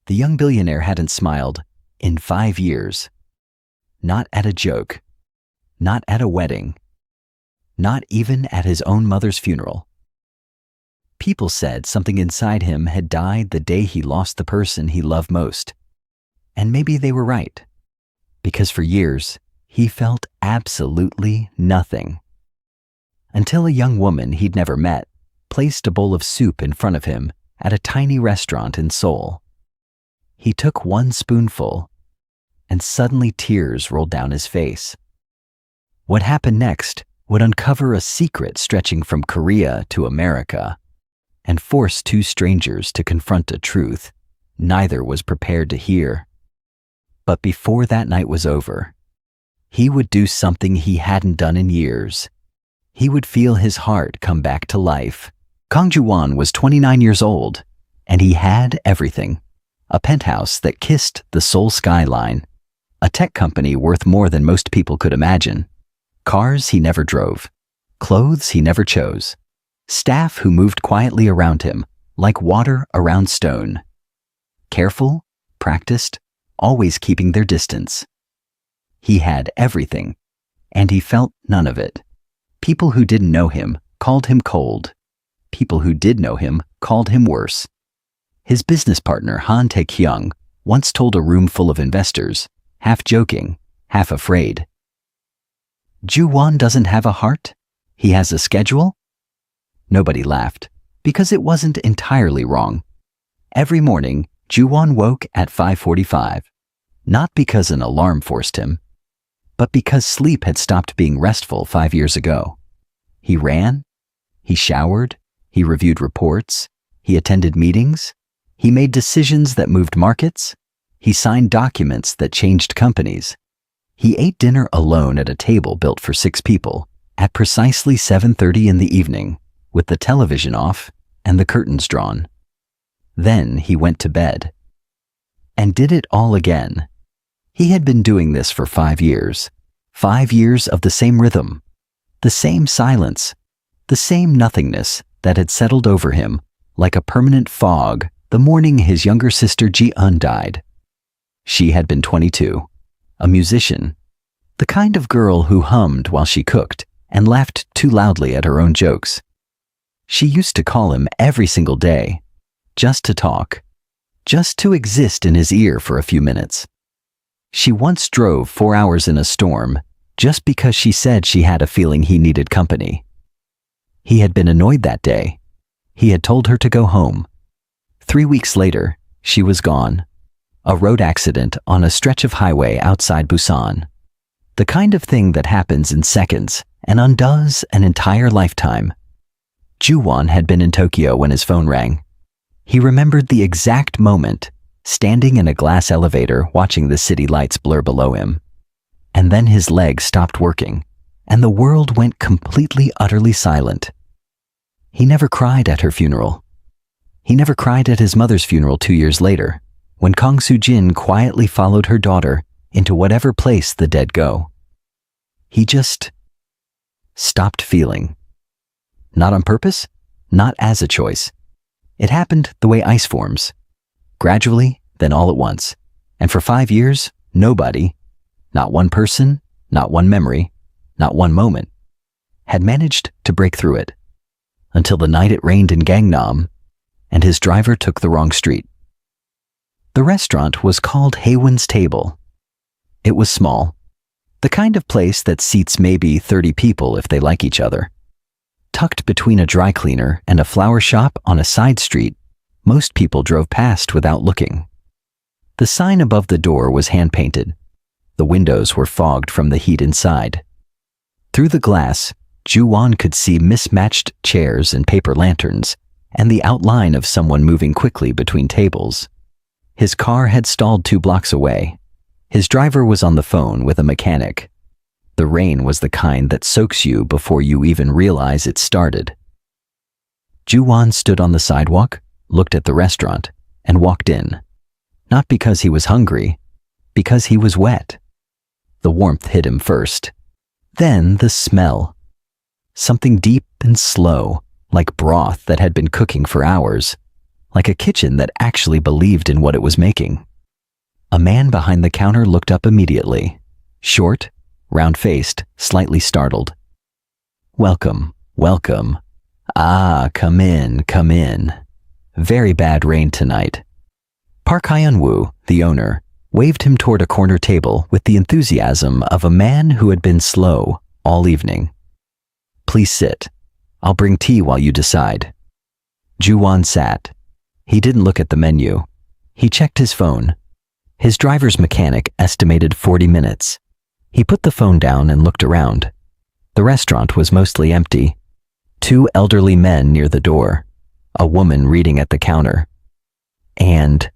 The young billionaire hadn't smiled in 5 years. Not at a joke. Not at a wedding. Not even at his own mother's funeral. People said something inside him had died the day he lost the person he loved most. And maybe they were right. Because for years, he felt absolutely nothing. Until a young woman he'd never met placed a bowl of soup in front of him at a tiny restaurant in Seoul. He took one spoonful, and suddenly tears rolled down his face. What happened next would uncover a secret stretching from Korea to America, and force two strangers to confront a truth neither was prepared to hear. But before that night was over, he would do something he hadn't done in years. He would feel his heart come back to life. Kang Ju-won was 29 years old, and he had everything. A penthouse that kissed the Seoul skyline, a tech company worth more than most people could imagine, cars he never drove, clothes he never chose, staff who moved quietly around him like water around stone. Careful, practiced, always keeping their distance. He had everything, and he felt none of it. People who didn't know him called him cold. People who did know him called him worse. His business partner Han Tae-kyung once told a room full of investors, half joking, half afraid, "Ju-won doesn't have a heart? He has a schedule?" Nobody laughed, because it wasn't entirely wrong. Every morning, Ju-won woke at 5:45, not because an alarm forced him, but because sleep had stopped being restful 5 years ago. He ran, he showered, he reviewed reports, he attended meetings, he made decisions that moved markets, he signed documents that changed companies. He ate dinner alone at a table built for 6 people at precisely 7:30 in the evening, with the television off and the curtains drawn. Then he went to bed. And did it all again. He had been doing this for 5 years. 5 years of the same rhythm, the same silence, the same nothingness that had settled over him like a permanent fog the morning his younger sister Ji-eun died. She had been 22, a musician, the kind of girl who hummed while she cooked and laughed too loudly at her own jokes. She used to call him every single day, just to talk, just to exist in his ear for a few minutes. She once drove 4 hours in a storm just because she said she had a feeling he needed company. He had been annoyed that day. He had told her to go home. 3 weeks later, she was gone. A road accident on a stretch of highway outside Busan. The kind of thing that happens in seconds and undoes an entire lifetime. Ju-won had been in Tokyo when his phone rang. He remembered the exact moment, standing in a glass elevator watching the city lights blur below him. And then his legs stopped working, and the world went completely, utterly silent. He never cried at her funeral. He never cried at his mother's funeral 2 years later, when Kang Soo-jin quietly followed her daughter into whatever place the dead go. He just stopped feeling. Not on purpose, not as a choice. It happened the way ice forms. Gradually, then all at once. And for 5 years, nobody, not one person, not one memory, not one moment, had managed to break through it. Until the night it rained in Gangnam, and his driver took the wrong street. The restaurant was called Haewon's Table. It was small, the kind of place that seats maybe 30 people if they like each other. Tucked between a dry cleaner and a flower shop on a side street, most people drove past without looking. The sign above the door was hand-painted. The windows were fogged from the heat inside. Through the glass, Ju-won could see mismatched chairs and paper lanterns, and the outline of someone moving quickly between tables. His car had stalled 2 blocks away. His driver was on the phone with a mechanic. The rain was the kind that soaks you before you even realize it started. Ju-won stood on the sidewalk, looked at the restaurant, and walked in. Not because he was hungry, because he was wet. The warmth hit him first. Then the smell. Something deep and slow, like broth that had been cooking for hours. like a kitchen that actually believed in what it was making. A man behind the counter looked up immediately, short, round-faced, slightly startled. "Welcome, welcome. Ah, come in, come in. Very bad rain tonight." Park Hyun-woo, the owner, waved him toward a corner table with the enthusiasm of a man who had been slow all evening. "Please sit. I'll bring tea while you decide." Ju-won sat. He didn't look at the menu. He checked his phone. His driver's mechanic estimated 40 minutes. He put the phone down and looked around. The restaurant was mostly empty. 2 elderly men near the door, a woman reading at the counter, and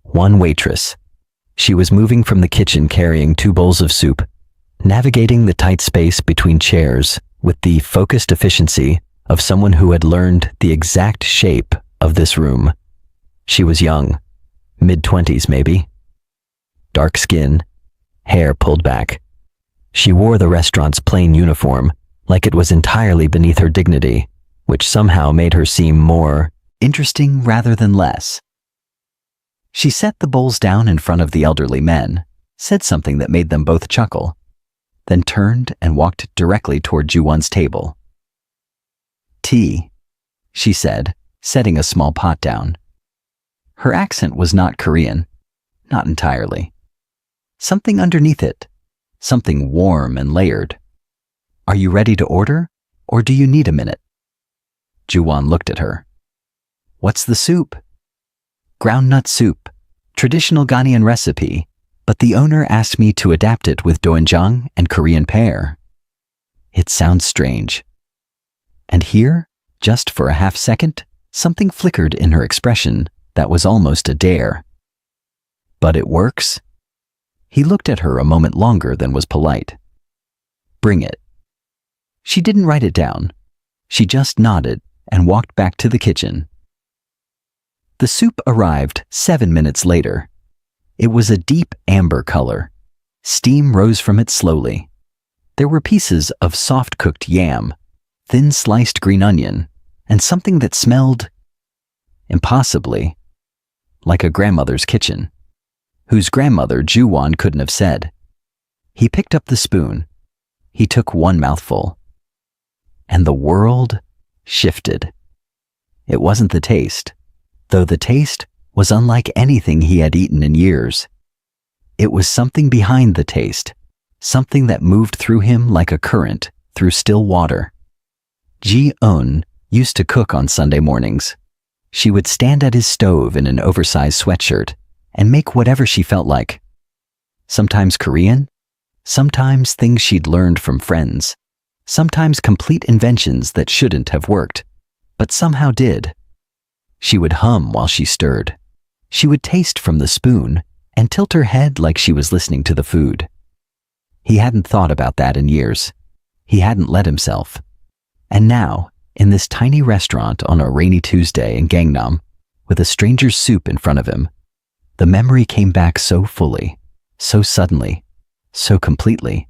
1 waitress. She was moving from the kitchen carrying 2 bowls of soup, navigating the tight space between chairs with the focused efficiency of someone who had learned the exact shape of this room. She was young, mid-20s maybe. Dark skin, hair pulled back. She wore the restaurant's plain uniform like it was entirely beneath her dignity, which somehow made her seem more interesting rather than less. She set the bowls down in front of the elderly men, said something that made them both chuckle, then turned and walked directly toward Ju-won's table. "Tea," she said, setting a small pot down. Her accent was not Korean, not entirely. Something underneath it, something warm and layered. "Are you ready to order, or do you need a minute?" Ju-won looked at her. "What's the soup?" "Groundnut soup, traditional Ghanaian recipe, but the owner asked me to adapt it with doenjang and Korean pear." It sounds strange. And here, just for a half second, something flickered in her expression that was almost a dare. "But it works?" He looked at her a moment longer than was polite. "Bring it." She didn't write it down. She just nodded and walked back to the kitchen. The soup arrived 7 minutes later. It was a deep amber color. Steam rose from it slowly. There were pieces of soft-cooked yam, thin sliced green onion, and something that smelled, impossibly, like a grandmother's kitchen, whose grandmother Ju-won couldn't have said. He picked up the spoon. He took 1 mouthful. And the world shifted. It wasn't the taste, though the taste was unlike anything he had eaten in years. It was something behind the taste, something that moved through him like a current through still water. Ji-eun used to cook on Sunday mornings. She would stand at his stove in an oversized sweatshirt and make whatever she felt like. Sometimes Korean, sometimes things she'd learned from friends, sometimes complete inventions that shouldn't have worked, but somehow did. She would hum while she stirred. She would taste from the spoon and tilt her head like she was listening to the food. He hadn't thought about that in years. He hadn't let himself. And now, in this tiny restaurant on a rainy Tuesday in Gangnam, with a stranger's soup in front of him, the memory came back so fully, so suddenly, so completely.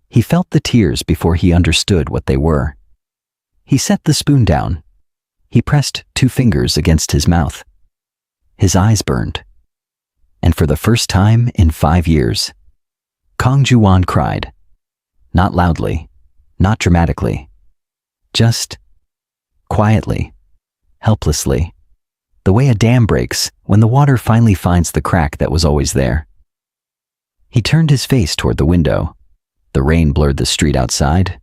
He felt the tears before he understood what they were. He set the spoon down. He pressed 2 fingers against his mouth. His eyes burned. And for the first time in 5 years, Kang Ju-won cried. Not loudly, not dramatically. Just quietly, helplessly, the way a dam breaks when the water finally finds the crack that was always there. He turned his face toward the window. The rain blurred the street outside.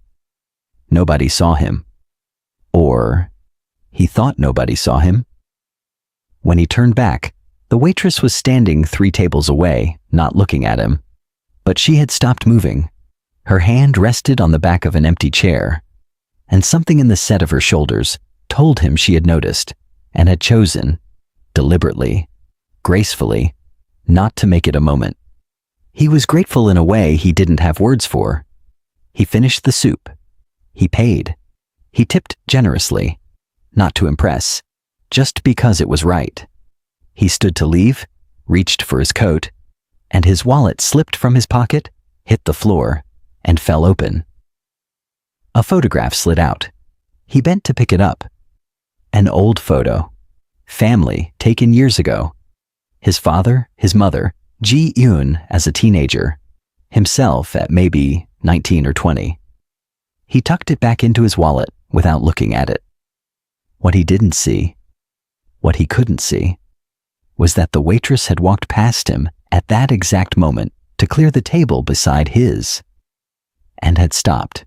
Nobody saw him. Or he thought nobody saw him. When he turned back, the waitress was standing 3 tables away, not looking at him. But she had stopped moving. Her hand rested on the back of an empty chair, and something in the set of her shoulders told him she had noticed and had chosen, deliberately, gracefully, not to make it a moment. He was grateful in a way he didn't have words for. He finished the soup. He paid. He tipped generously, not to impress, just because it was right. He stood to leave, reached for his coat, and his wallet slipped from his pocket, hit the floor, and fell open. A photograph slid out. He bent to pick it up. An old photo. family taken years ago. His father, his mother, Ji-eun as a teenager, himself at maybe 19 or 20. He tucked it back into his wallet without looking at it. What he didn't see, what he couldn't see, was that the waitress had walked past him at that exact moment to clear the table beside his, and had stopped.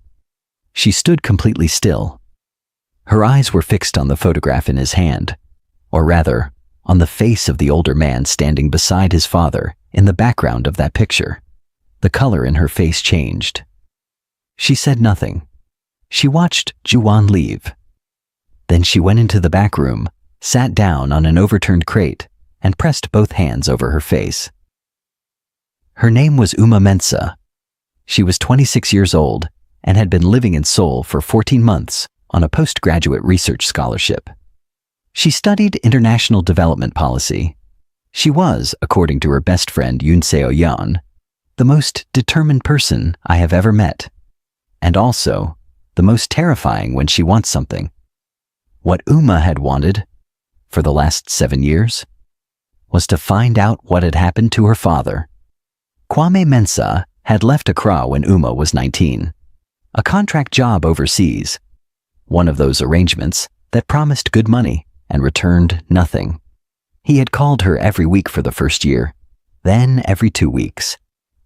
She stood completely still. Her eyes were fixed on the photograph in his hand, or rather, on the face of the older man standing beside his father in the background of that picture. The color in her face changed. She said nothing. She watched Ju-won leave. Then she went into the back room, sat down on an overturned crate, and pressed both hands over her face. Her name was Uma Mensa. She was 26 years old and had been living in Seoul for 14 months on a postgraduate research scholarship. She studied international development policy. She was, according to her best friend Yoon Seo-yeon, the most determined person I have ever met, and also the most terrifying when she wants something. What Uma had wanted, for the last 7 years, was to find out what had happened to her father. Kwame Mensah had left Accra when Uma was 19, a contract job overseas, one of those arrangements that promised good money and returned nothing. He had called her every week for the first year, then every 2 weeks,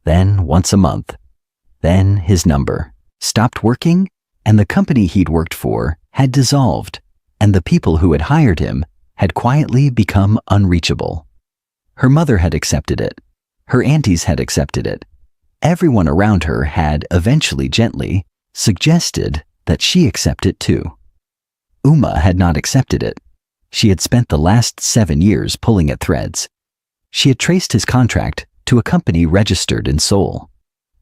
then once a month. Then his number stopped working, and the company he'd worked for had dissolved, and the people who had hired him had quietly become unreachable. Her mother had accepted it. Her aunties had accepted it. Everyone around her had eventually gently suggested that she accept it too. Uma had not accepted it. She had spent the last 7 years pulling at threads. She had traced his contract to a company registered in Seoul,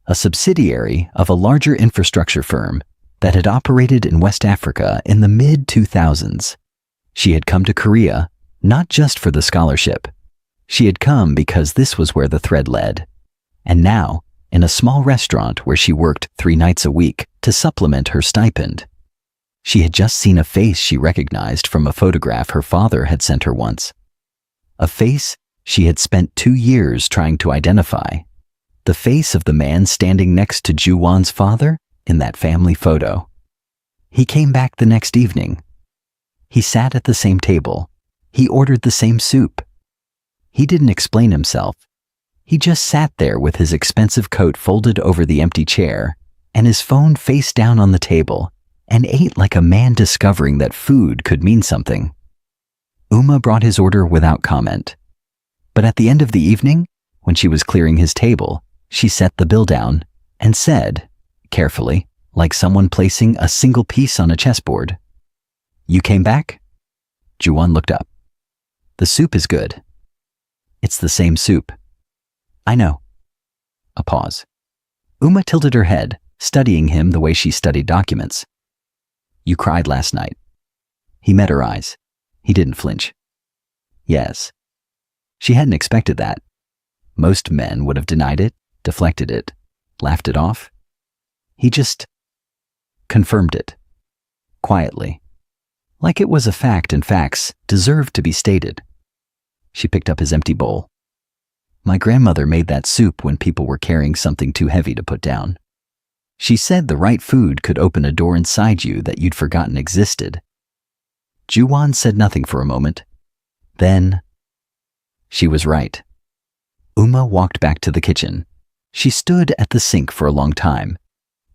a subsidiary of a larger infrastructure firm that had operated in West Africa in the mid-2000s. She had come to Korea not just for the scholarship. She had come because this was where the thread led. And now, in a small restaurant where she worked 3 nights a week to supplement her stipend, she had just seen a face she recognized from a photograph her father had sent her once. A face she had spent 2 years trying to identify. The face of the man standing next to Ju-won's father in that family photo. He came back the next evening. He sat at the same table. He ordered the same soup. He didn't explain himself. He just sat there with his expensive coat folded over the empty chair and his phone face down on the table, and ate like a man discovering that food could mean something. Uma brought his order without comment. But at the end of the evening, when she was clearing his table, she set the bill down and said, carefully, like someone placing a single piece on a chessboard, "You came back?" Ju-won looked up. "The soup is good." "It's the same soup." "I know." A pause. Uma tilted her head, studying him the way she studied documents. "You cried last night." He met her eyes. He didn't flinch. "Yes." She hadn't expected that. Most men would have denied it, deflected it, laughed it off. He just confirmed it, quietly, like it was a fact and facts deserved to be stated. She picked up his empty bowl. "My grandmother made that soup when people were carrying something too heavy to put down. She said the right food could open a door inside you that you'd forgotten existed." Ju-won said nothing for a moment. Then, she was right. Uma walked back to the kitchen. She stood at the sink for a long time.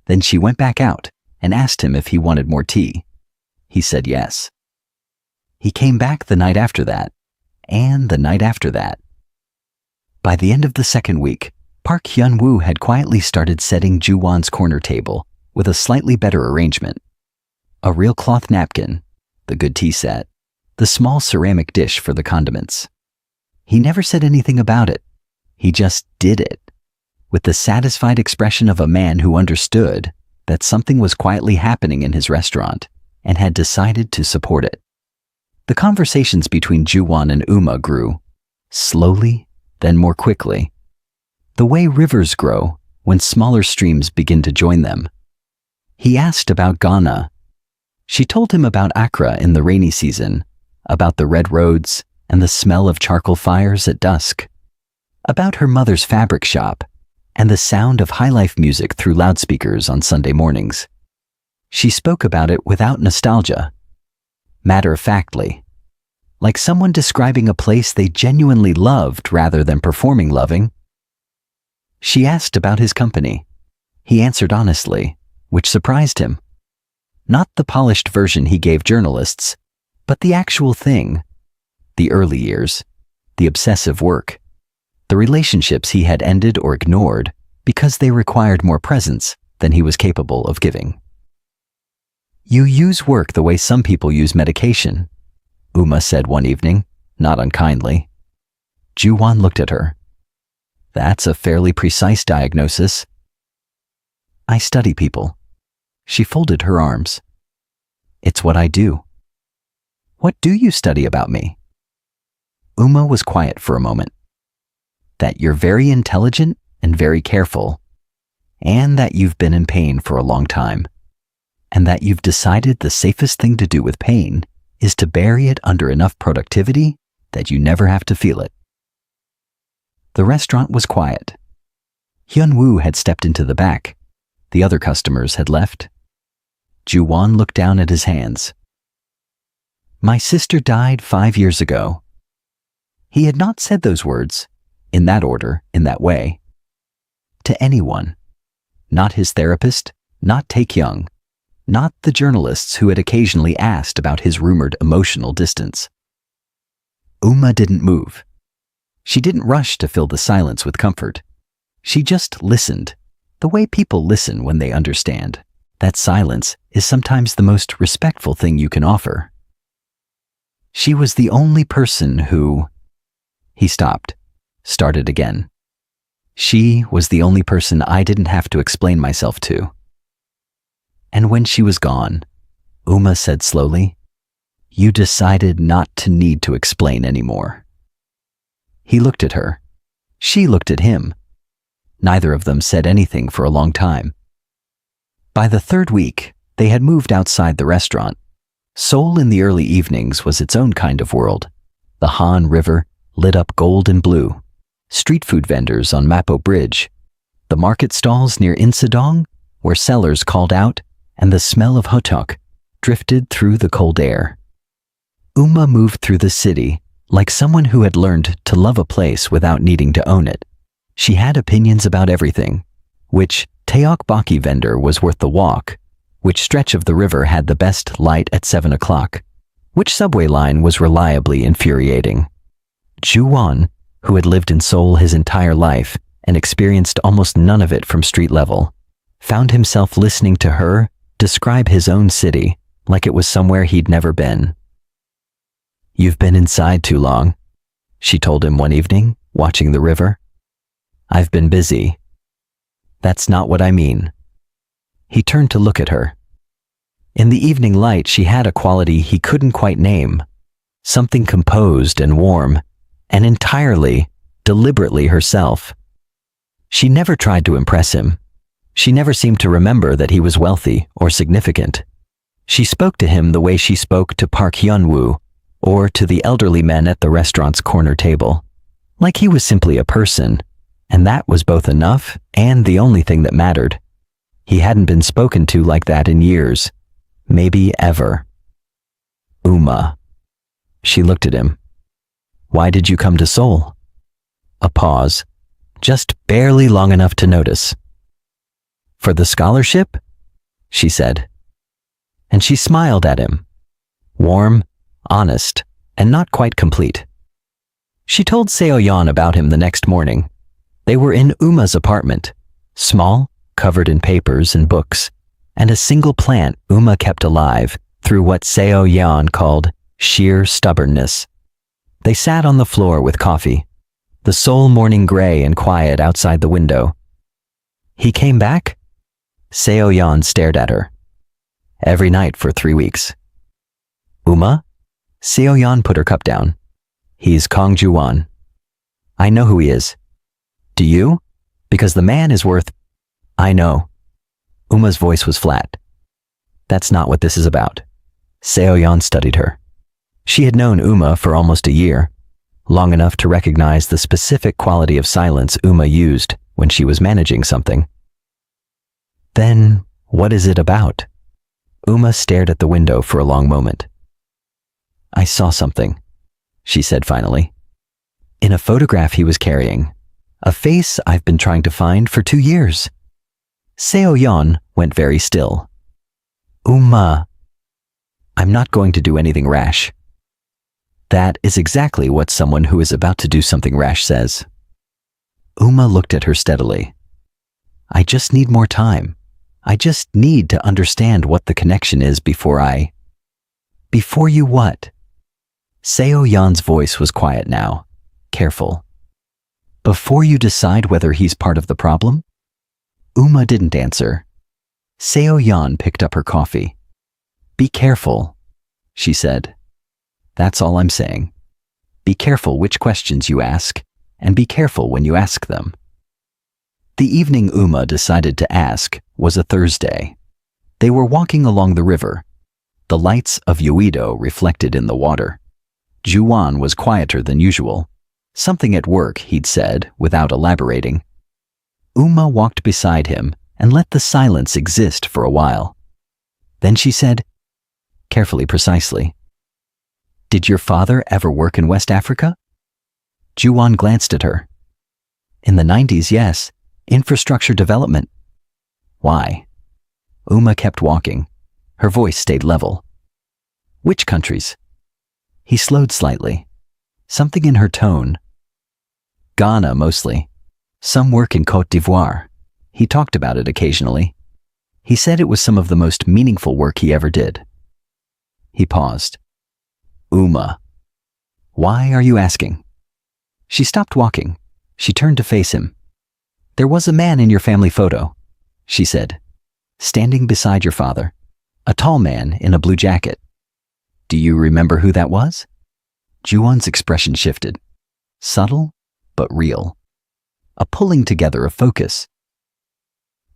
Then she went back out and asked him if he wanted more tea. He said yes. He came back the night after that, and the night after that. By the end of the second week, Park Hyun-woo had quietly started setting Ju-won's corner table with a slightly better arrangement. A real cloth napkin, the good tea set, the small ceramic dish for the condiments. He never said anything about it. He just did it, with the satisfied expression of a man who understood that something was quietly happening in his restaurant and had decided to support it. The conversations between Ju-won and Uma grew, slowly, then more quickly, the way rivers grow when smaller streams begin to join them. He asked about Ghana. She told him about Accra in the rainy season, about the red roads and the smell of charcoal fires at dusk, about her mother's fabric shop and the sound of high-life music through loudspeakers on Sunday mornings. She spoke about it without nostalgia, matter-of-factly, like someone describing a place they genuinely loved rather than performing loving. She asked about his company. He answered honestly, which surprised him. Not the polished version he gave journalists, but the actual thing. The early years, the obsessive work, the relationships he had ended or ignored because they required more presence than he was capable of giving. "You use work the way some people use medication," Uma said one evening, not unkindly. Ju-won looked at her. "That's a fairly precise diagnosis." "I study people." She folded her arms. "It's what I do." "What do you study about me?" Uma was quiet for a moment. "That you're very intelligent and very careful, and that you've been in pain for a long time, and that you've decided the safest thing to do with pain is to bury it under enough productivity that you never have to feel it." The restaurant was quiet. Hyun-woo had stepped into the back. The other customers had left. Ju-won looked down at his hands. "My sister died 5 years ago." He had not said those words, in that order, in that way, to anyone. Not his therapist, not Tae-kyung, not the journalists who had occasionally asked about his rumored emotional distance. Uma didn't move. She didn't rush to fill the silence with comfort. She just listened, the way people listen when they understand that silence is sometimes the most respectful thing you can offer. She was the only person who... He stopped, started again. She was the only person I didn't have to explain myself to. And when she was gone, Uma said slowly, "You decided not to need to explain anymore." He looked at her. She looked at him. Neither of them said anything for a long time. By the third week, they had moved outside the restaurant. Seoul in the early evenings was its own kind of world. The Han River lit up gold and blue. Street food vendors on Mapo Bridge. The market stalls near Insadong, where sellers called out, and the smell of hotok drifted through the cold air. Uma moved through the city like someone who had learned to love a place without needing to own it. She had opinions about everything. Which Taeokbokki vendor was worth the walk? Which stretch of the river had the best light at 7 o'clock? Which subway line was reliably infuriating? Ju-won, who had lived in Seoul his entire life and experienced almost none of it from street level, found himself listening to her describe his own city like it was somewhere he'd never been. "You've been inside too long," she told him one evening, watching the river. "I've been busy." "That's not what I mean." He turned to look at her. In the evening light, she had a quality he couldn't quite name, something composed and warm, and entirely, deliberately herself. She never tried to impress him. She never seemed to remember that he was wealthy or significant. She spoke to him the way she spoke to Park Hyun-woo or to the elderly men at the restaurant's corner table, like he was simply a person, and that was both enough and the only thing that mattered. He hadn't been spoken to like that in years, maybe ever. "Uma." She looked at him. "Why did you come to Seoul?" A pause, just barely long enough to notice. "For the scholarship?" she said. And she smiled at him, warm, honest, and not quite complete. She told Seo-yeon about him the next morning. They were in Uma's apartment, small, covered in papers and books, and a single plant Uma kept alive through what Seo-yeon called sheer stubbornness. They sat on the floor with coffee, the Seoul morning gray and quiet outside the window. "He came back?" Seo-yeon stared at her. "Every night for 3 weeks." "Uma?" Seo-yeon put her cup down. "He's Kong Ju-won." "I know who he is." "Do you? Because the man is worth..." "I know." Uma's voice was flat. "That's not what this is about." Seo-yeon studied her. She had known Uma for almost a year, long enough to recognize the specific quality of silence Uma used when she was managing something. Then, what is it about? Uma stared at the window for a long moment. I saw something, she said finally. In a photograph he was carrying, a face I've been trying to find for 2 years. Seo-yeon went very still. Uma, I'm not going to do anything rash. That is exactly what someone who is about to do something rash says. Uma looked at her steadily. I just need more time. I just need to understand what the connection is before you what? Seo-yeon's voice was quiet now, careful. Before you decide whether he's part of the problem? Uma didn't answer. Seo-yeon picked up her coffee. Be careful, she said. That's all I'm saying. Be careful which questions you ask, and be careful when you ask them. The evening Uma decided to ask was a Thursday. They were walking along the river, the lights of Yeouido reflected in the water. Ju-won was quieter than usual. Something at work, he'd said, without elaborating. Uma walked beside him and let the silence exist for a while. Then she said, carefully precisely, Did your father ever work in West Africa? Ju-won glanced at her. In the 90s, yes. Infrastructure development. Why? Uma kept walking. Her voice stayed level. Which countries? He slowed slightly. Something in her tone. Ghana, mostly. Some work in Côte d'Ivoire. He talked about it occasionally. He said it was some of the most meaningful work he ever did. He paused. Uma, why are you asking? She stopped walking. She turned to face him. There was a man in your family photo, she said, standing beside your father, a tall man in a blue jacket. Do you remember who that was? Ju-won's expression shifted. Subtle, but real. A pulling together of focus.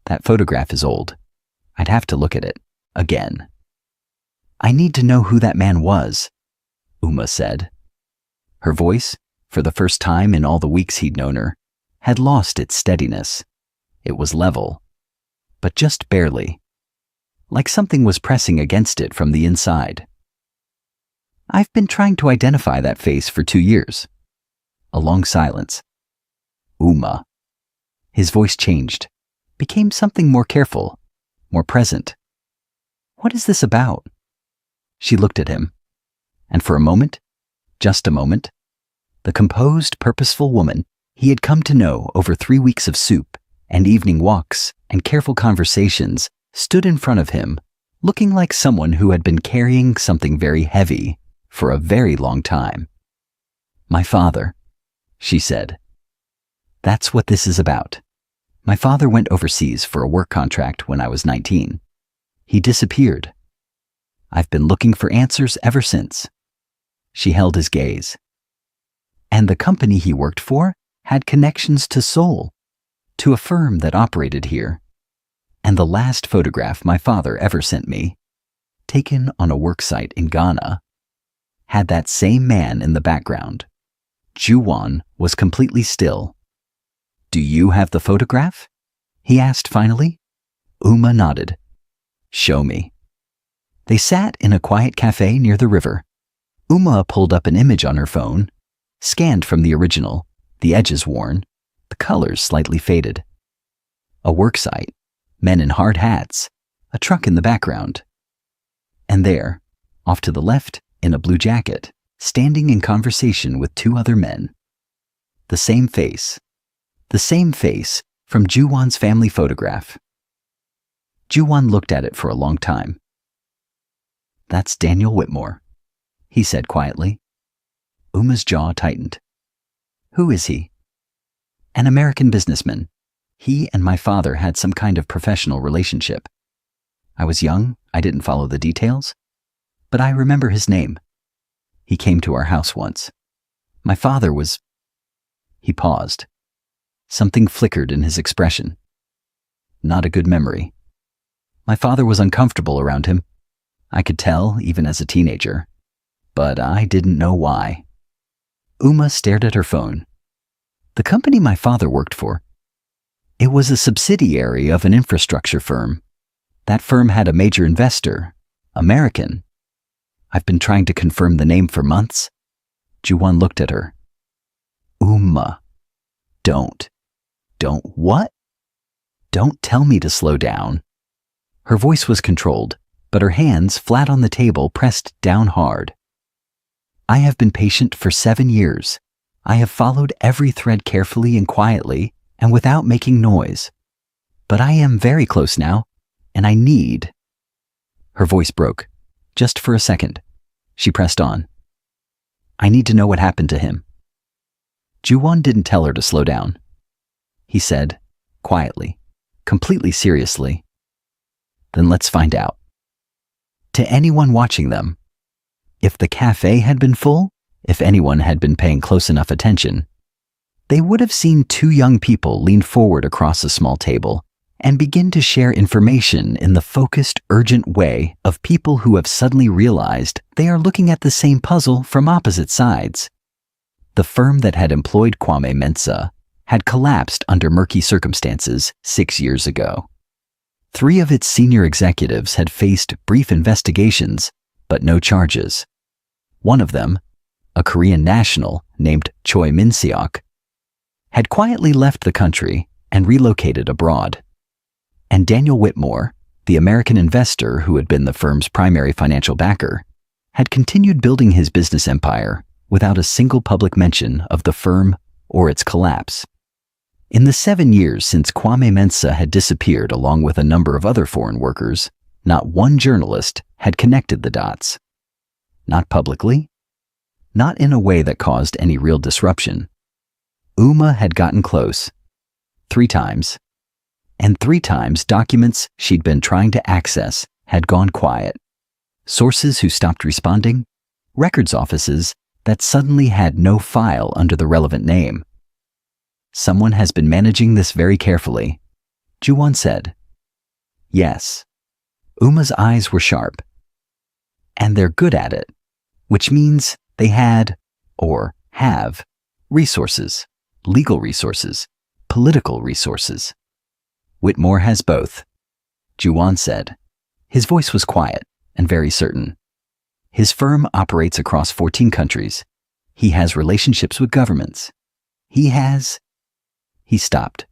That photograph is old. I'd have to look at it, again. I need to know who that man was, Uma said. Her voice, for the first time in all the weeks he'd known her, had lost its steadiness. It was level, but just barely. Like something was pressing against it from the inside. I've been trying to identify that face for 2 years. A long silence. Uma. His voice changed, became something more careful, more present. What is this about? She looked at him, and for a moment, just a moment, the composed, purposeful woman he had come to know over 3 weeks of soup and evening walks and careful conversations stood in front of him, looking like someone who had been carrying something very heavy for a very long time. My father, she said. That's what this is about. My father went overseas for a work contract when I was 19. He disappeared. I've been looking for answers ever since. She held his gaze. And the company he worked for had connections to Seoul, to a firm that operated here. And the last photograph my father ever sent me, taken on a work site in Ghana, had that same man in the background. Ju-won was completely still. Do you have the photograph? He asked finally. Uma nodded. Show me. They sat in a quiet cafe near the river. Uma pulled up an image on her phone, scanned from the original, the edges worn, the colors slightly faded. A work site, men in hard hats, a truck in the background. And there, off to the left, in a blue jacket, standing in conversation with 2 other men. The same face from Ju-won's family photograph. Ju-won looked at it for a long time. That's Daniel Whitmore, he said quietly. Uma's jaw tightened. Who is he? An American businessman. He and my father had some kind of professional relationship. I was young, I didn't follow the details, but I remember his name. He came to our house once. My father was... He paused. Something flickered in his expression. Not a good memory. My father was uncomfortable around him. I could tell, even as a teenager. but I didn't know why. Uma stared at her phone. The company my father worked for. It was a subsidiary of an infrastructure firm. That firm had a major investor, American. I've been trying to confirm the name for months. Ju-won looked at her. Uma. Don't what? Don't tell me to slow down. Her voice was controlled, but her hands, flat on the table, pressed down hard. I have been patient for 7 years. I have followed every thread carefully and quietly and without making noise. But I am very close now, and I need... Her voice broke. Just for a second. She pressed on. I need to know what happened to him. Ju-won didn't tell her to slow down. He said, quietly, completely seriously, then let's find out. To anyone watching them, if the cafe had been full, if anyone had been paying close enough attention, they would have seen 2 young people lean forward across a small table and begin to share information in the focused, urgent way of people who have suddenly realized they are looking at the same puzzle from opposite sides. The firm that had employed Kwame Mensah had collapsed under murky circumstances 6 years ago. 3 of its senior executives had faced brief investigations, but no charges. One of them, a Korean national named Choi Min-seok, had quietly left the country and relocated abroad. And Daniel Whitmore, the American investor who had been the firm's primary financial backer, had continued building his business empire without a single public mention of the firm or its collapse. In the 7 years since Kwame Mensah had disappeared along with a number of other foreign workers, not one journalist had connected the dots. Not publicly, not in a way that caused any real disruption. Uma had gotten close 3 times, and 3 times documents she'd been trying to access had gone quiet. Sources who stopped responding, records offices that suddenly had no file under the relevant name. Someone has been managing this very carefully, Ju-won said. Yes. Uma's eyes were sharp. And they're good at it, which means they had, or have, resources, legal resources, political resources. Whitmore has both, Ju-won said. His voice was quiet and very certain. His firm operates across 14 countries. He has relationships with governments. He stopped.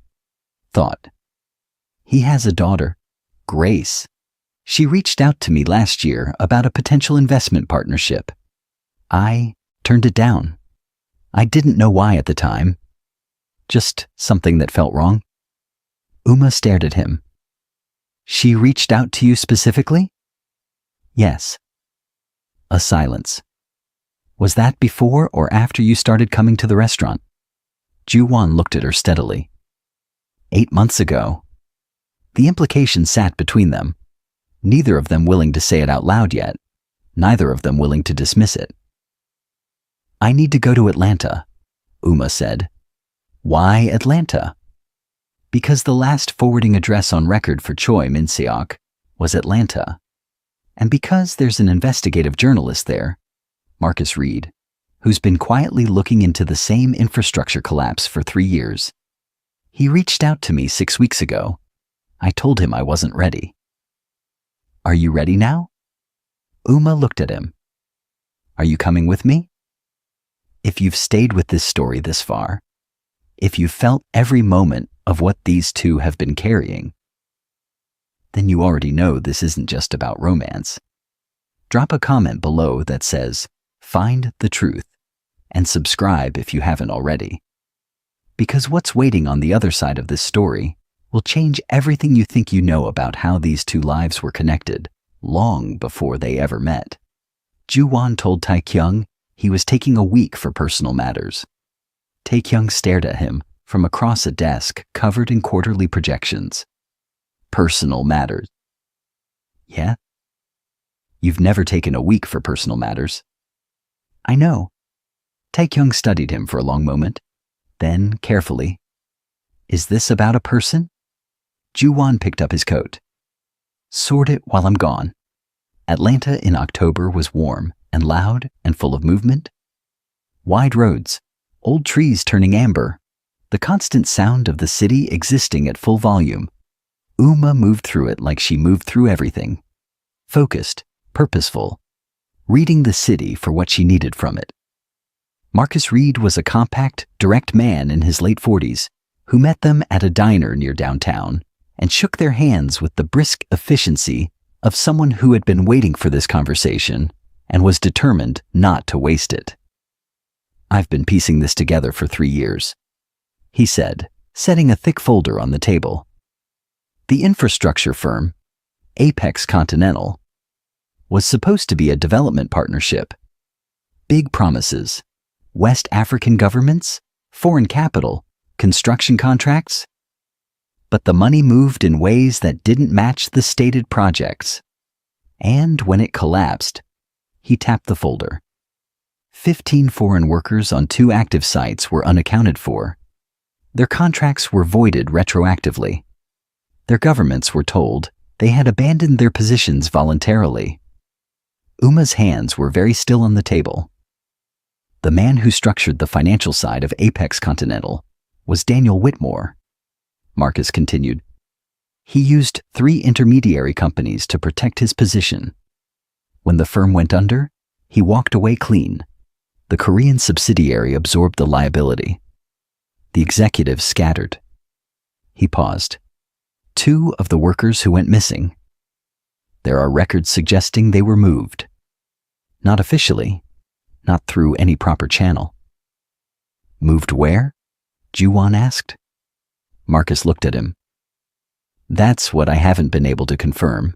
Thought. He has a daughter, Grace. She reached out to me last year about a potential investment partnership. I turned it down. I didn't know why at the time. Just something that felt wrong. Uma stared at him. She reached out to you specifically? Yes. A silence. Was that before or after you started coming to the restaurant? Ju-won looked at her steadily. 8 months ago. The implication sat between them, neither of them willing to say it out loud yet, neither of them willing to dismiss it. I need to go to Atlanta, Uma said. Why Atlanta? Because the last forwarding address on record for Choi Min-seok was Atlanta, and because there's an investigative journalist there, Marcus Reed, who's been quietly looking into the same infrastructure collapse for 3 years. He reached out to me 6 weeks ago. I told him I wasn't ready. Are you ready now? Uma looked at him. Are you coming with me? If you've stayed with this story this far, if you've felt every moment of what these 2 have been carrying, then you already know this isn't just about romance. Drop a comment below that says, "Find the truth," and subscribe if you haven't already. Because what's waiting on the other side of this story will change everything you think you know about how these 2 lives were connected, long before they ever met. Ju-won told Tae-kyung he was taking a week for personal matters. Tae-kyung stared at him from across a desk covered in quarterly projections. Personal matters. Yeah? You've never taken a week for personal matters. I know. Tae-kyung studied him for a long moment. Then, carefully, is this about a person? Ju-won picked up his coat. Sort it while I'm gone. Atlanta in October was warm and loud and full of movement. Wide roads, old trees turning amber, the constant sound of the city existing at full volume. Uma moved through it like she moved through everything. Focused, purposeful, reading the city for what she needed from it. Marcus Reed was a compact, direct man in his late 40s who met them at a diner near downtown and shook their hands with the brisk efficiency of someone who had been waiting for this conversation and was determined not to waste it. "I've been piecing this together for 3 years," he said, setting a thick folder on the table. The infrastructure firm, Apex Continental, was supposed to be a development partnership. Big promises, West African governments, foreign capital, construction contracts. But the money moved in ways that didn't match the stated projects. And when it collapsed, he tapped the folder. 15 foreign workers on 2 active sites were unaccounted for. Their contracts were voided retroactively. Their governments were told they had abandoned their positions voluntarily. Uma's hands were very still on the table. The man who structured the financial side of Apex Continental was Daniel Whitmore. Marcus continued. He used 3 intermediary companies to protect his position. When the firm went under, he walked away clean. The Korean subsidiary absorbed the liability. The executives scattered. He paused. 2 of the workers who went missing. There are records suggesting they were moved. Not officially, not through any proper channel. Moved where? Ju-won asked. Marcus looked at him. That's what I haven't been able to confirm.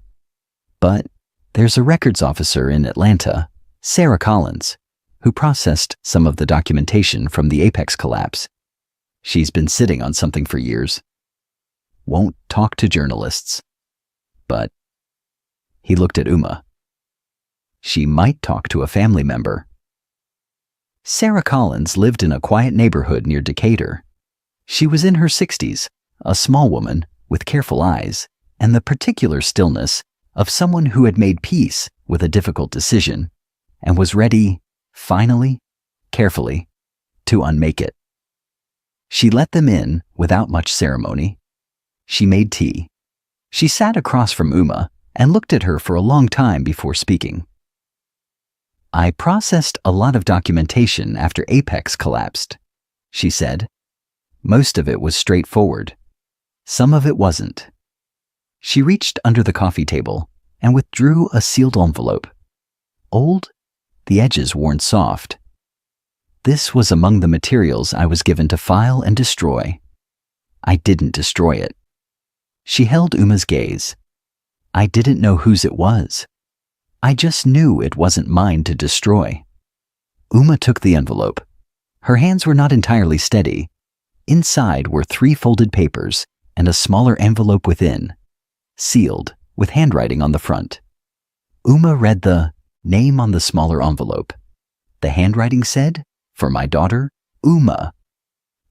But there's a records officer in Atlanta, Sarah Collins, who processed some of the documentation from the Apex collapse. She's been sitting on something for years. Won't talk to journalists. But he looked at Uma. She might talk to a family member. Sarah Collins lived in a quiet neighborhood near Decatur. She was in her 60s, a small woman with careful eyes and the particular stillness of someone who had made peace with a difficult decision and was ready, finally, carefully, to unmake it. She let them in without much ceremony. She made tea. She sat across from Uma and looked at her for a long time before speaking. I processed a lot of documentation after Apex collapsed, she said. Most of it was straightforward. Some of it wasn't. She reached under the coffee table and withdrew a sealed envelope. Old, the edges worn soft. This was among the materials I was given to file and destroy. I didn't destroy it. She held Uma's gaze. I didn't know whose it was. I just knew it wasn't mine to destroy. Uma took the envelope. Her hands were not entirely steady. Inside were 3 folded papers and a smaller envelope within, sealed with handwriting on the front. Uma read the name on the smaller envelope. The handwriting said, "For my daughter, Uma."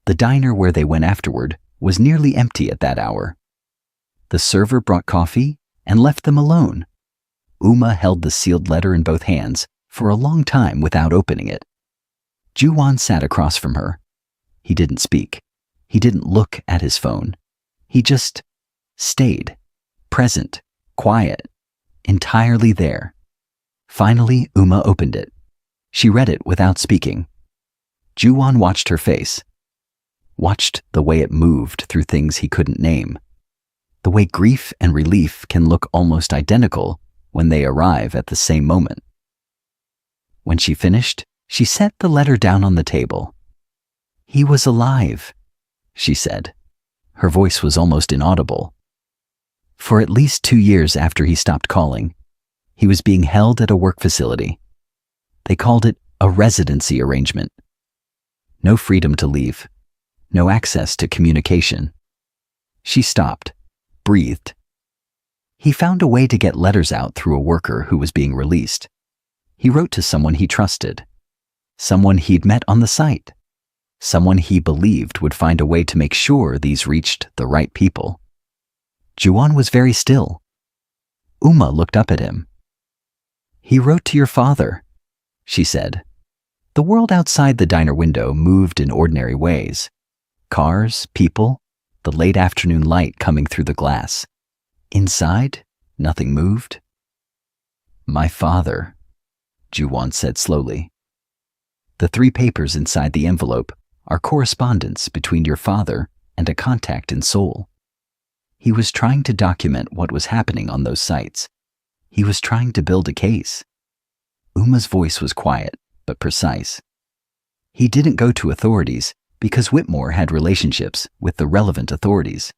The diner where they went afterward was nearly empty at that hour. The server brought coffee and left them alone. Uma held the sealed letter in both hands for a long time without opening it. Ju-won sat across from her. He didn't speak. He didn't look at his phone. He just stayed, present, quiet, entirely there. Finally, Uma opened it. She read it without speaking. Ju-won watched her face, watched the way it moved through things he couldn't name, the way grief and relief can look almost identical when they arrive at the same moment. When she finished, she set the letter down on the table. He was alive, she said. Her voice was almost inaudible. For at least 2 years after he stopped calling, he was being held at a work facility. They called it a residency arrangement. No freedom to leave, no access to communication. She stopped, breathed. He found a way to get letters out through a worker who was being released. He wrote to someone he trusted, someone he'd met on the site, someone he believed would find a way to make sure these reached the right people. Ju-won was very still. Uma looked up at him. He wrote to your father, she said. The world outside the diner window moved in ordinary ways. Cars, people, the late afternoon light coming through the glass. Inside, nothing moved. My father, Ju-won said slowly. The 3 papers inside the envelope are correspondence between your father and a contact in Seoul. He was trying to document what was happening on those sites. He was trying to build a case. Uma's voice was quiet, but precise. He didn't go to authorities because Whitmore had relationships with the relevant authorities.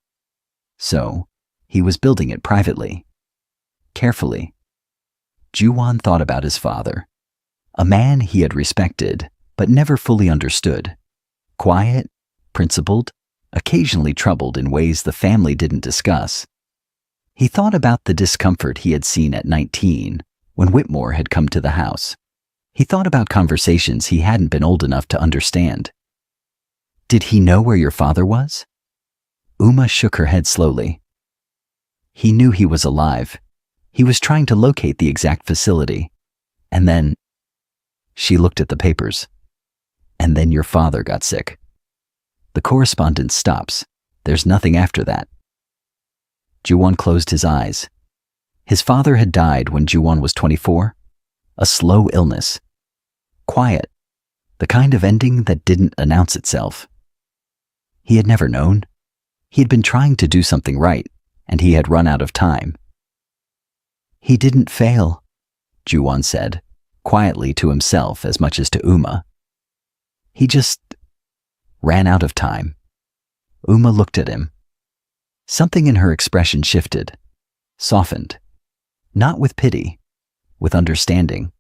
So, he was building it privately, carefully. Ju-won thought about his father, a man he had respected but never fully understood. Quiet, principled, occasionally troubled in ways the family didn't discuss. He thought about the discomfort he had seen at 19 when Whitmore had come to the house. He thought about conversations he hadn't been old enough to understand. Did he know where your father was? Uma shook her head slowly. He knew he was alive. He was trying to locate the exact facility. And then, she looked at the papers. And then your father got sick. The correspondence stops. There's nothing after that. Ju-won closed his eyes. His father had died when Ju-won was 24. A slow illness. Quiet. The kind of ending that didn't announce itself. He had never known. He had been trying to do something right, and he had run out of time. He didn't fail, Ju-won said, quietly to himself as much as to Uma. He just ran out of time. Uma looked at him. Something in her expression shifted, softened, not with pity, with understanding,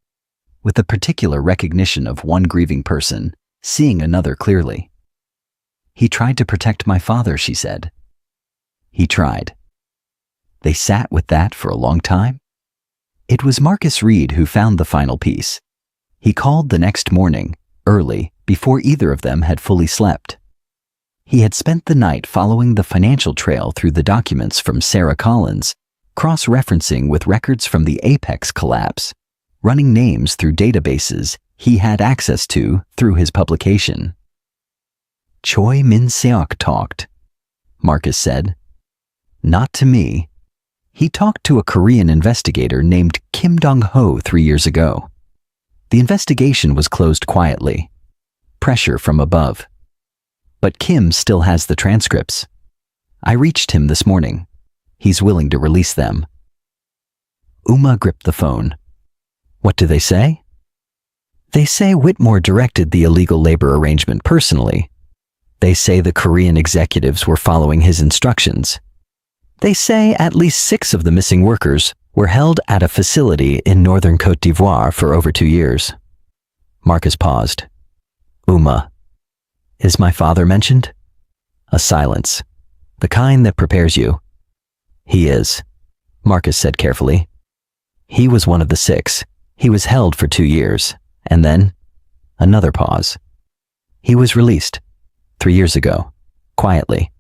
with a particular recognition of one grieving person seeing another clearly. He tried to protect my father, she said. He tried. They sat with that for a long time. It was Marcus Reed who found the final piece. He called the next morning, early, before either of them had fully slept. He had spent the night following the financial trail through the documents from Sarah Collins, cross-referencing with records from the Apex collapse, running names through databases he had access to through his publication. Choi Min-seok talked, Marcus said. Not to me. He talked to a Korean investigator named Kim Dong-ho 3 years ago. The investigation was closed quietly. Pressure from above. But Kim still has the transcripts. I reached him this morning. He's willing to release them. Uma gripped the phone. What do they say? They say Whitmore directed the illegal labor arrangement personally. They say the Korean executives were following his instructions. They say at least 6 of the missing workers were held at a facility in northern Côte d'Ivoire for over 2 years. Marcus paused. Uma, is my father mentioned? A silence, the kind that prepares you. He is, Marcus said carefully. He was one of the 6. He was held for 2 years, and then another pause. He was released 3 years ago, quietly,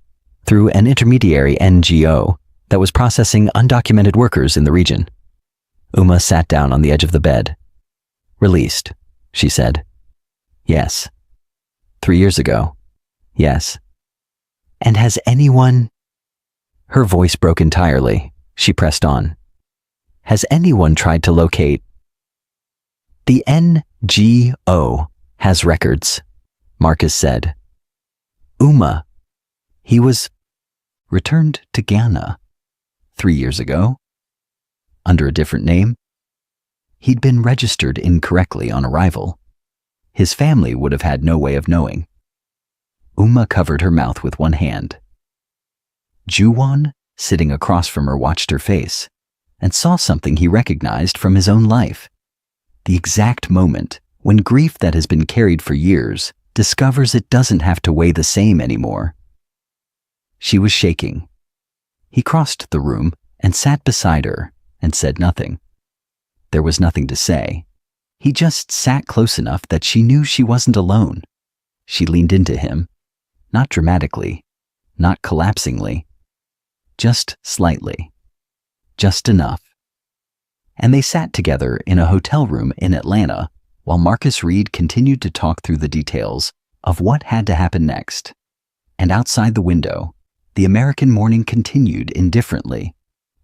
through an intermediary NGO that was processing undocumented workers in the region. Uma sat down on the edge of the bed. Released, she said. Yes. 3 years ago. Yes. And has anyone... Her voice broke entirely. She pressed on. Has anyone tried to locate... The NGO has records, Marcus said. Uma. He was returned to Ghana 3 years ago, under a different name. He'd been registered incorrectly on arrival. His family would have had no way of knowing. Uma covered her mouth with one hand. Ju-won, sitting across from her, watched her face and saw something he recognized from his own life. The exact moment when grief that has been carried for years discovers it doesn't have to weigh the same anymore. She was shaking. He crossed the room and sat beside her and said nothing. There was nothing to say. He just sat close enough that she knew she wasn't alone. She leaned into him, not dramatically, not collapsingly, just slightly, just enough. And they sat together in a hotel room in Atlanta while Marcus Reed continued to talk through the details of what had to happen next. And outside the window, the American morning continued indifferently,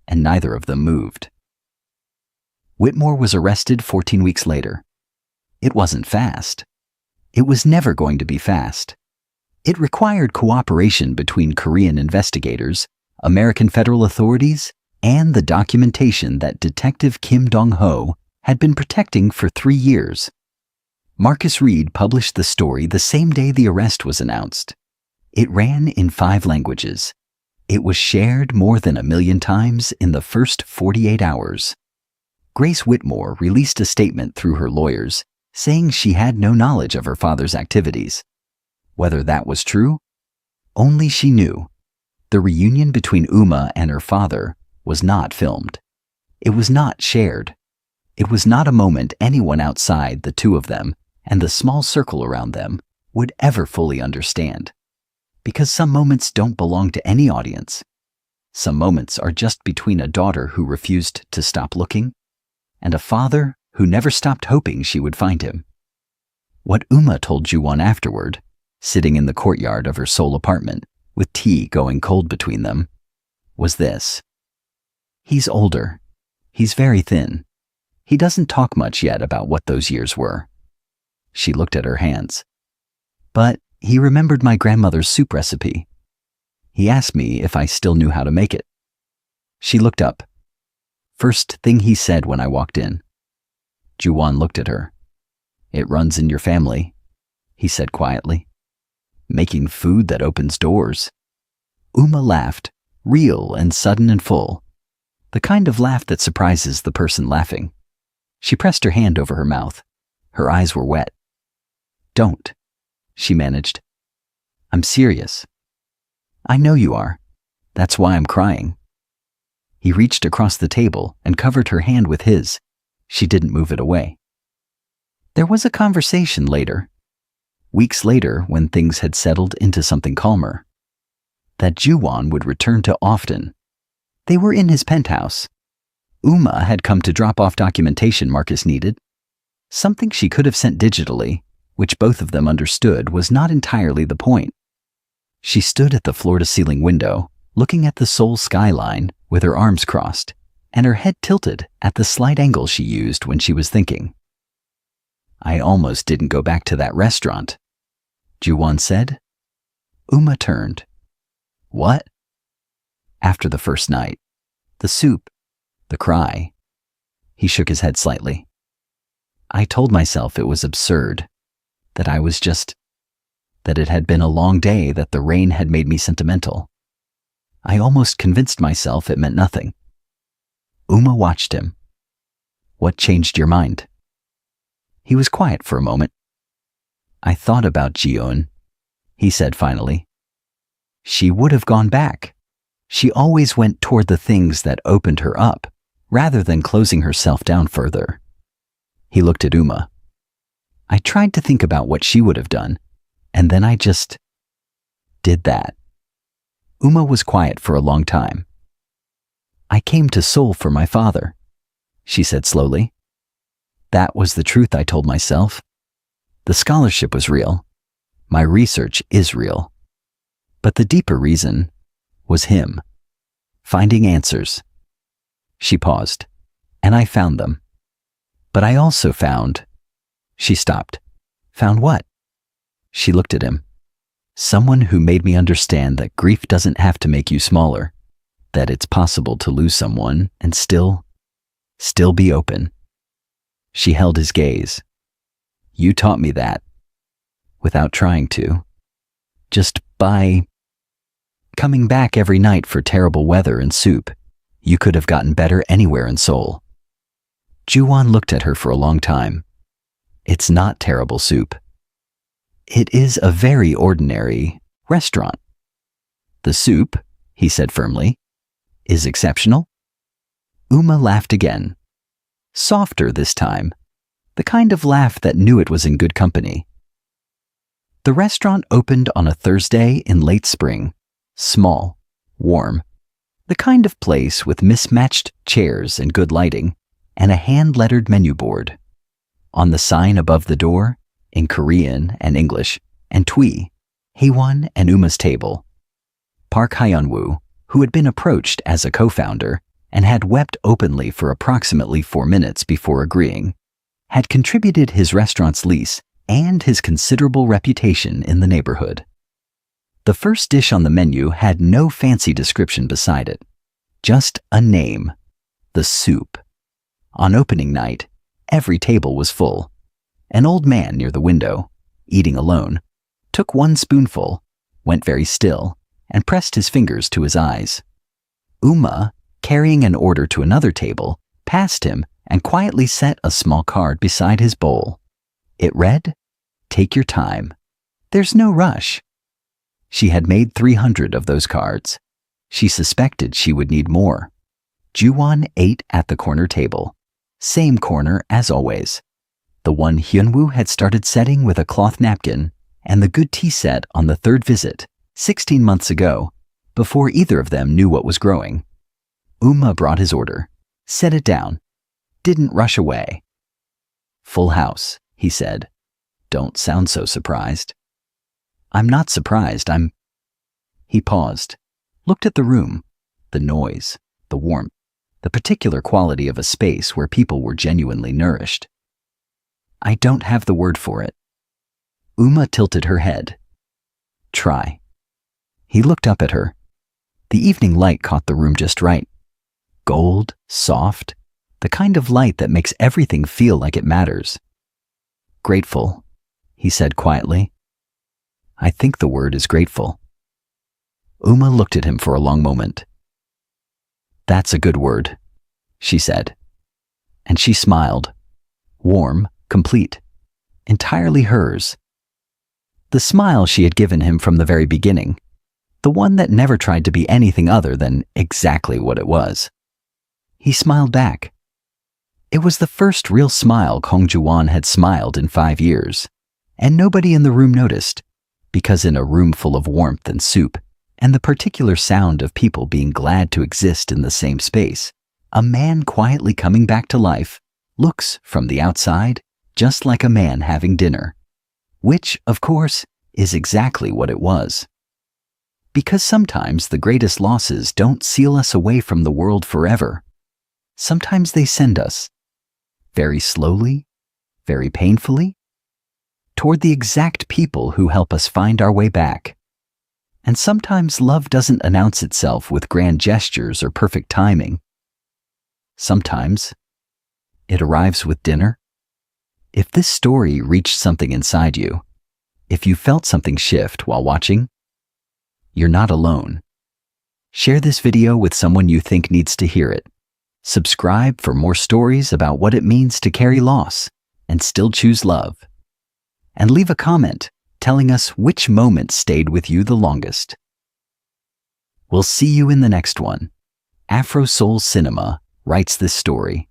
and neither of them moved. Whitmore was arrested 14 weeks later. It wasn't fast. It was never going to be fast. It required cooperation between Korean investigators, American federal authorities, and the documentation that Detective Kim Dong-ho had been protecting for 3 years. Marcus Reed published the story the same day the arrest was announced. It ran in 5 languages. It was shared more than 1 million times in the first 48 hours. Grace Whitmore released a statement through her lawyers saying she had no knowledge of her father's activities. Whether that was true, only she knew. The reunion between Uma and her father was not filmed. It was not shared. It was not a moment anyone outside the two of them and the small circle around them would ever fully understand. Because some moments don't belong to any audience. Some moments are just between a daughter who refused to stop looking and a father who never stopped hoping she would find him. What Uma told Ju-won afterward, sitting in the courtyard of her Seoul apartment with tea going cold between them, was this. He's older. He's very thin. He doesn't talk much yet about what those years were. She looked at her hands. But he remembered my grandmother's soup recipe. He asked me if I still knew how to make it. She looked up. First thing he said when I walked in. Ju-won looked at her. It runs in your family, he said quietly. Making food that opens doors. Uma laughed, real and sudden and full. The kind of laugh that surprises the person laughing. She pressed her hand over her mouth. Her eyes were wet. Don't, she managed. I'm serious. I know you are. That's why I'm crying. He reached across the table and covered her hand with his. She didn't move it away. There was a conversation later, weeks later when things had settled into something calmer, that Ju-won would return to often. They were in his penthouse. Uma had come to drop off documentation Marcus needed, something she could have sent digitally, which both of them understood was not entirely the point. She stood at the floor-to-ceiling window, looking at the Seoul skyline with her arms crossed, and her head tilted at the slight angle she used when she was thinking. I almost didn't go back to that restaurant, Ju-won said. Uma turned. What? After the first night, the soup, the cry. He shook his head slightly. I told myself it was absurd, that it had been a long day, that the rain had made me sentimental. I almost convinced myself it meant nothing. Uma watched him. What changed your mind? He was quiet for a moment. I thought about Ji-eun, he said finally. She would have gone back. She always went toward the things that opened her up, rather than closing herself down further. He looked at Uma. I tried to think about what she would have done, and then I just did that. Uma was quiet for a long time. I came to Seoul for my father, she said slowly. That was the truth I told myself. The scholarship was real. My research is real. But the deeper reason was him. Finding answers. She paused, and I found them. But I also found... She stopped. Found what? She looked at him. Someone who made me understand that grief doesn't have to make you smaller, that it's possible to lose someone and still be open. She held his gaze. You taught me that, without trying to, just by coming back every night for terrible weather and soup. You could have gotten better anywhere in Seoul. Ju-won looked at her for a long time. It's not terrible soup. It is a very ordinary restaurant. The soup, he said firmly, is exceptional. Uma laughed again. Softer this time, the kind of laugh that knew it was in good company. The restaurant opened on a Thursday in late spring, small, warm, the kind of place with mismatched chairs and good lighting, and a hand-lettered menu board. On the sign above the door, in Korean and English, and Twi, Haewon and Uma's table, Park Hyun-woo, who had been approached as a co-founder and had wept openly for approximately 4 minutes before agreeing, had contributed his restaurant's lease and his considerable reputation in the neighborhood. The first dish on the menu had no fancy description beside it, just a name, the soup. On opening night, every table was full. An old man near the window, eating alone, took 1 spoonful, went very still, and pressed his fingers to his eyes. Uma, carrying an order to another table, passed him and quietly set a small card beside his bowl. It read, "Take your time. There's no rush." She had made 300 of those cards. She suspected she would need more. Ju-won ate at the corner table. Same corner as always. The one Hyun-woo had started setting with a cloth napkin, and the good tea set on the 3rd visit, 16 months ago, before either of them knew what was growing. Uma brought his order, set it down, didn't rush away. "Full house," he said. "Don't sound so surprised." "I'm not surprised, He paused, looked at the room, the noise, the warmth, the particular quality of a space where people were genuinely nourished. "I don't have the word for it." Uma tilted her head. "Try." He looked up at her. The evening light caught the room just right. Gold, soft, the kind of light that makes everything feel like it matters. "Grateful," he said quietly. "I think the word is grateful." Uma looked at him for a long moment. "That's a good word," she said. And she smiled. Warm, complete, entirely hers. The smile she had given him from the very beginning. The one that never tried to be anything other than exactly what it was. He smiled back. It was the first real smile Kong Ju-won had smiled in 5 years, and nobody in the room noticed, because in a room full of warmth and soup, and the particular sound of people being glad to exist in the same space, a man quietly coming back to life looks, from the outside, just like a man having dinner, which, of course, is exactly what it was. Because sometimes the greatest losses don't seal us away from the world forever. Sometimes they send us, very slowly, very painfully, toward the exact people who help us find our way back. And sometimes love doesn't announce itself with grand gestures or perfect timing. Sometimes it arrives with dinner. If this story reached something inside you, if you felt something shift while watching, you're not alone. Share this video with someone you think needs to hear it. Subscribe for more stories about what it means to carry loss and still choose love. And leave a comment telling us which moment stayed with you the longest. We'll see you in the next one. Afro Soul Cinema writes this story.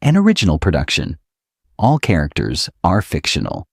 An original production. All characters are fictional.